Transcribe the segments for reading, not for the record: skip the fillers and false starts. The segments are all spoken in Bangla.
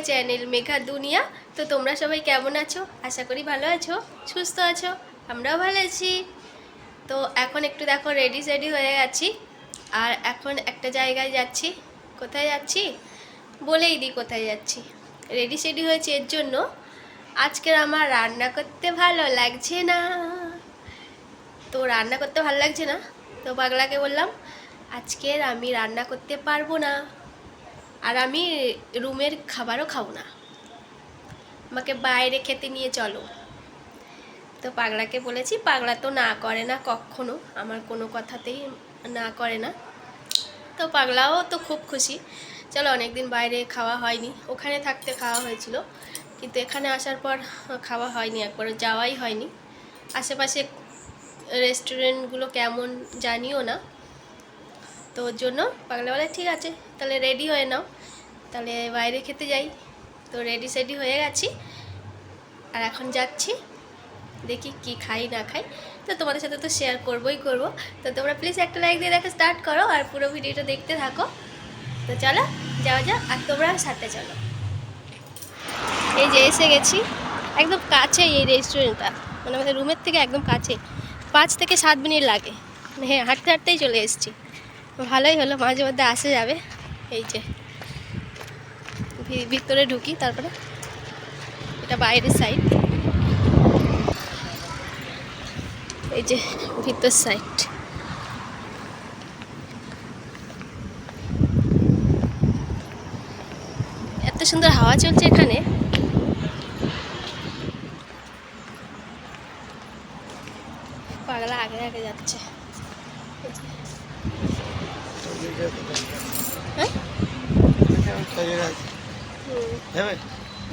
চ্যানেল মেঘা দুনিয়া। তো তোমরা সবাই কেমন আছো? আশা করি ভালো আছো, সুস্থ আছো। আমরাও ভালো আছি। তো এখন একটু দেখো রেডি হয়ে গেছি, আর এখন একটা জায়গায় যাচ্ছি। কোথায় যাচ্ছি বলেই দিই কোথায় যাচ্ছি। রেডি হয়েছি এর জন্য, আজকের আমার রান্না করতে ভালো লাগছে না। তো রান্না করতে ভালো লাগছে না, তো পাগলাকে বললাম আজকের আমি রান্না করতে পারবো না, আর আমি রুমের খাবারও খাবো না, আমাকে বাইরে খেতে নিয়ে চলো। তো পাগলাকে বলেছি, পাগলা তো না করে না কখনো, আমার কোনো কথাতেই না করে না। তো পাগলাও তো খুব খুশি। চলো, অনেকদিন বাইরে খাওয়া হয়নি, ওখানে থাকতে খাওয়া হয়েছিল, কিন্তু এখানে আসার পর খাওয়া হয়নি, একবার যাওয়াই হয়নি। আশেপাশে রেস্টুরেন্টগুলো কেমন জানিও না, তো ওর জন্য পাগলা বলে ঠিক আছে তাহলে রেডি হয়ে নাও, তাহলে বাইরে খেতে যাই। তো রেডি হয়ে গেছি, আর এখন যাচ্ছি, দেখি কি খাই না খাই। তো তোমাদের সাথে তো শেয়ার করবই করব। তো তোমরা প্লিজ একটা লাইক দিয়ে দেখা স্টার্ট করো, আর পুরো ভিডিওটা দেখতে থাকো। তো চলো যাওয়া যাক, আর তোমরা সাথে চলো। এই যে এসে গেছি, একদম কাছে এই রেস্টুরেন্টটা, মানে আমাদের রুমের থেকে একদম কাছে, 5 থেকে 7 মিনিট লাগে। হ্যাঁ, হাঁটতে হাঁটতেই চলে এসেছি। ভালোই হলো, মাঝে মধ্যে আসে যাবে। এই যে ভিতরে ঢুকি, তারপরে এটা বাইরের সাইড, এই যে ভিতর সাইড। এত সুন্দর হাওয়া চলছে এখানে। পাগলা আগে আগে যাচ্ছে। হ্যাঁ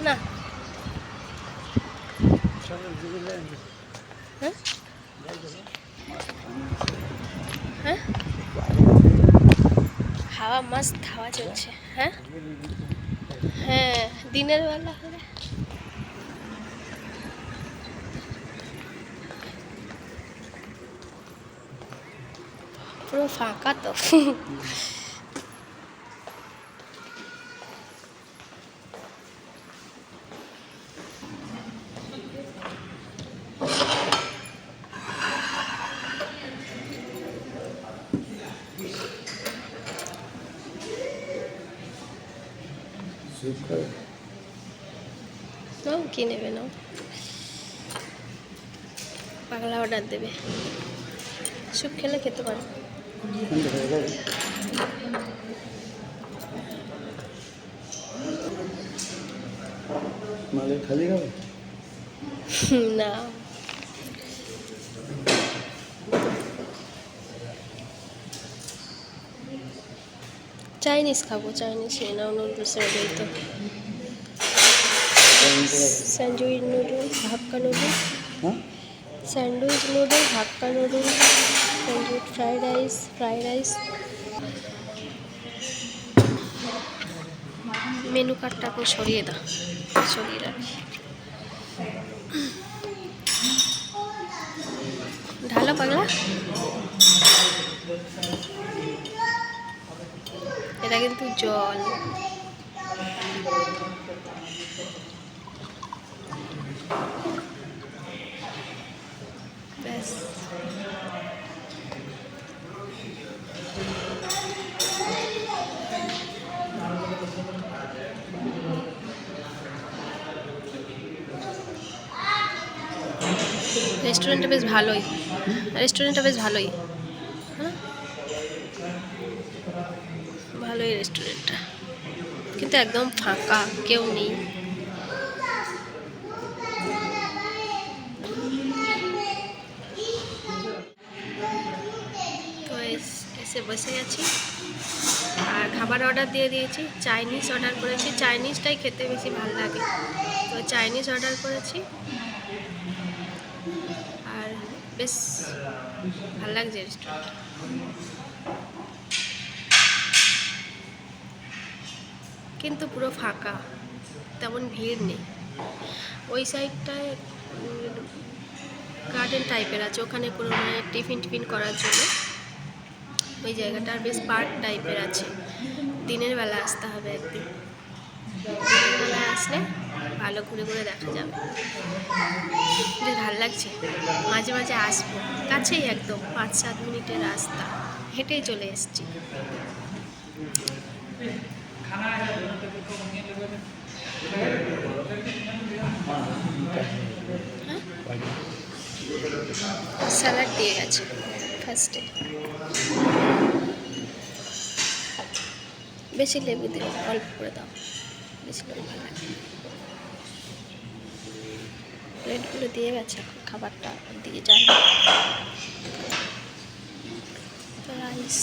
না, হ্যাঁ হ্যাঁ, হাওয়া মস্ত হাওয়া চলছে। হ্যাঁ হ্যাঁ, দিনের বেলা হলে পুরো ফাঁকা তো। নাও, কি নেবে নাও। পাগলা অর্ডার দেবে, স্যুপ খেলে খেতে পারো। খালি খাবে না, চাইনিজ খাবো। চাইনিজ নিয়ে নাও, নুডলস রেডি তো। Sandwich noodles, hakka noodles, sandwich noodles, hakka noodles, sandwich, fried rice. Menu কার্ডটা এখন সরিয়ে দাও, সরিয়ে রাখি। ঢালো পাগলা। এটা কিন্তু জল। ব্যাস, রেস্টুরেন্টটা বেশ ভালোই, হ্যাঁ ভালোই রেস্টুরেন্টটা, কিন্তু একদম ফাঁকা, কেউ নেই। তো এসে বসে গেছি, আর খাবার অর্ডার দিয়ে দিয়েছি। চাইনিজ অর্ডার করেছি, চাইনিজটাই খেতে বেশি ভালো লাগে, তো চাইনিজ অর্ডার করেছি। আর বেশ ভালো লাগছে রেস্টুরেন্ট, কিন্তু পুরো ফাঁকা, তেমন ভিড় নেই। ওই সাইডটায় গার্ডেন টাইপের আছে, ওখানে কোনো মানে টিফিন করার জন্য ওই জায়গাটা বেশ পার্ক টাইপের আছে। দিনের বেলা আসতে হবে একদিন। দিনের আসলে ভালো ঘুরে ঘুরে দেখা যাবে। বেশ ভালো লাগছে, মাঝে মাঝে আসবো। কাছেই একদম 5-7 মিনিটের রাস্তা, হেঁটেই চলে এসেছি। স্যালাড দিয়ে গেছে ফার্স্টে, বেশি লেবু দিও, অল্প করে দাও, বেশি লেবু ভালো লাগে। প্লেটগুলো দিয়ে গেছে, এখন খাবারটা দিয়ে যাই। রাইস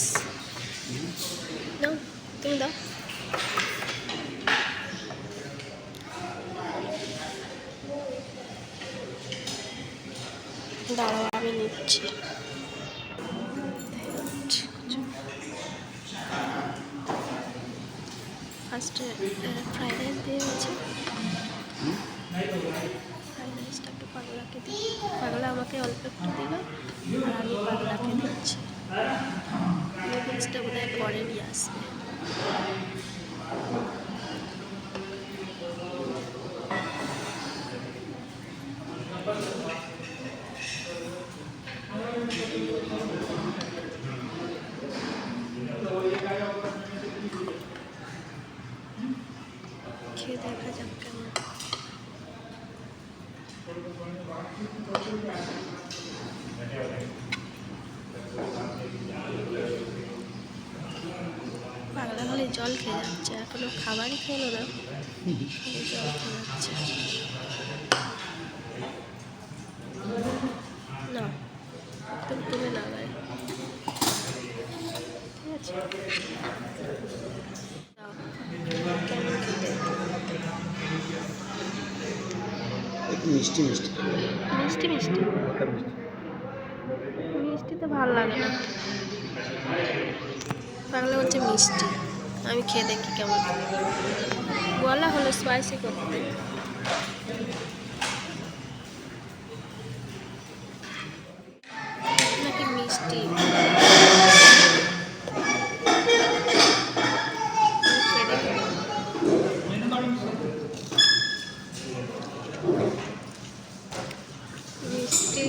দাও, তুমি দাও। দাঁড়াও আমি নিচ্ছি। ফার্স্টে ফ্রাইড রাইস দিয়ে গেছে। ফ্রাইড রাইসটা একটু পাগলাকে দিই, পাগলা আমাকে অল্প একটু দিল আর আমি পাগলাকে দিচ্ছি। নুডলসটা বোধ হয় পরে নিয়ে আসবে। খেয়ে দেখা যাক কেমন। পাগলা হলে জল খেয়ে যাচ্ছে, এখনো খাবারই খেলো না, জল খেয়ে যাচ্ছে। না তুমি তুলে না গায়ে, ঠিক আছে। কেমন খেতে? মিষ্টি মিষ্টি মিষ্টি মিষ্টি মিষ্টি তো ভালো লাগে না। পাগলা হচ্ছে মিষ্টি, আমি খেয়ে দেখি কেমন। বলা হলো স্পাইসি করতে, নাকি মিষ্টি। মিষ্টি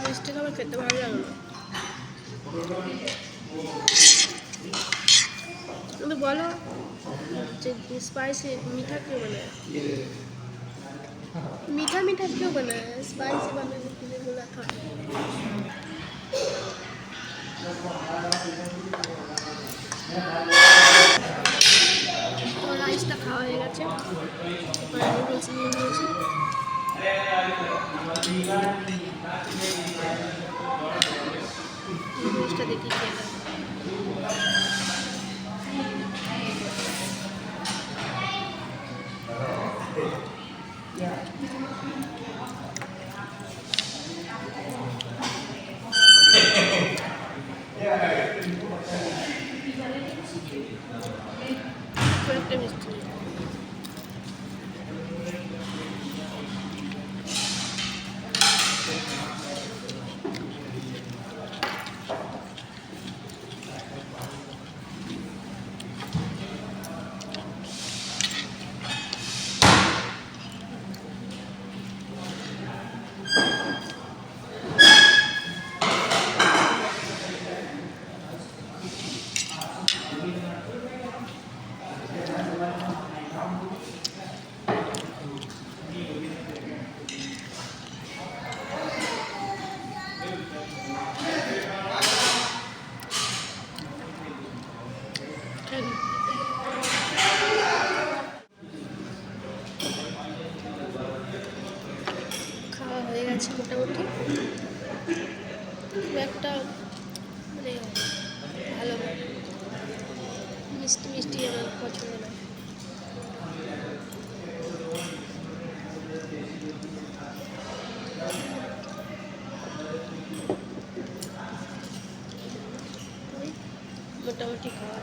মিষ্টি খাবার খেতে ভালো লাগে না। কিন্তু বলো যে স্পাইসি মিঠা কেউ বানায়, मीठा मीठा क्यों बनाया है? स्पाइसी बनाने के लिए बोला था। तो राइसটা খাওয়া হয়ে গেছে, নুডলস নিয়ে নিয়েছি। নুডলসটা দেখি খেয়ে নেব। একটা মিষ্টি খাওয়া হয়ে গেছে মোটামুটি। খুব একটা মানে ভালো মিষ্টি মিষ্টি আমার পছন্দ না। মোটামুটি খাওয়া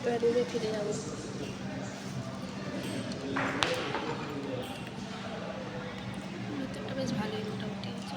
এবার রুমে ফিরে যাবো। ভিতরটা বেশ ভালোই মোটামুটি আছে।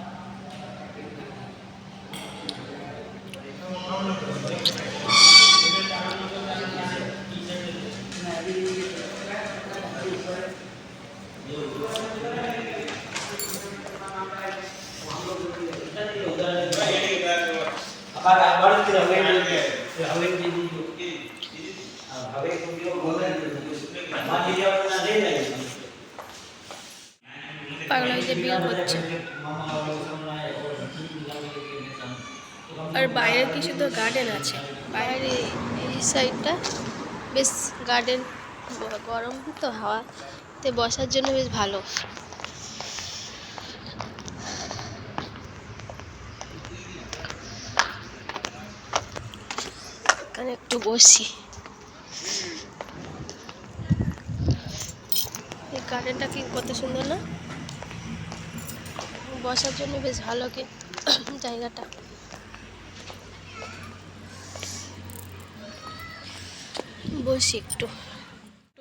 পাগলা হয়ে যে বিল করছে। আর বাইরে কি শুধু গার্ডেন আছে, বাইরে এই সাইডটা বেশ গার্ডেন, গরম তো হাওয়াতে বসার জন্য বেশ ভালো। এখানে একটু বসি। এই গার্ডেনটা কি কত সুন্দর না, বসার জন্য বেশ ভালো কি জায়গাটা। বসি একটু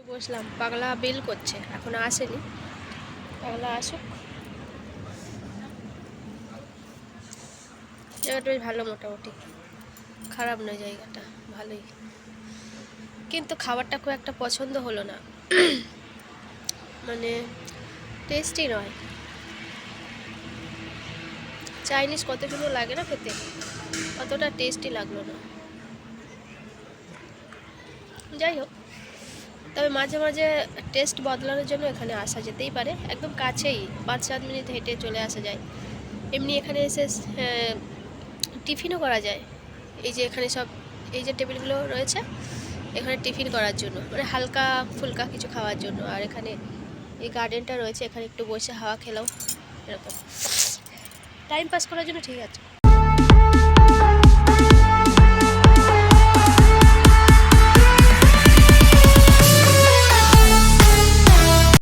বসলাম। পাগলা বিল করছে, এখন আসেনি, পাগলা আসুক। জায়গাটা বেশ ভালো, মোটামুটি খারাপ নয় জায়গাটা, ভালোই। কিন্তু খাবারটা খুব একটা পছন্দ হলো না, মানে টেস্টি নয়। চাইনিজ কত সুন্দর লাগে না খেতে, অতটা টেস্টি লাগলো না। যাই হোক, তবে মাঝে মাঝে টেস্ট বদলানোর জন্য এখানে আসা যেতেই পারে। একদম কাছেই, 5-7 মিনিট হেঁটে চলে আসা যায়। এমনি এখানে এসে টিফিনও করা যায়। এই যে এখানে সব এই যে টেবিলগুলো রয়েছে, এখানে টিফিন করার জন্য, মানে হালকা ফুলকা কিছু খাওয়ার জন্য। আর এখানে এই গার্ডেনটা রয়েছে, এখানে একটু বসে হাওয়া খেলাও, এরকম টাইম পাস করার জন্য ঠিক আছে।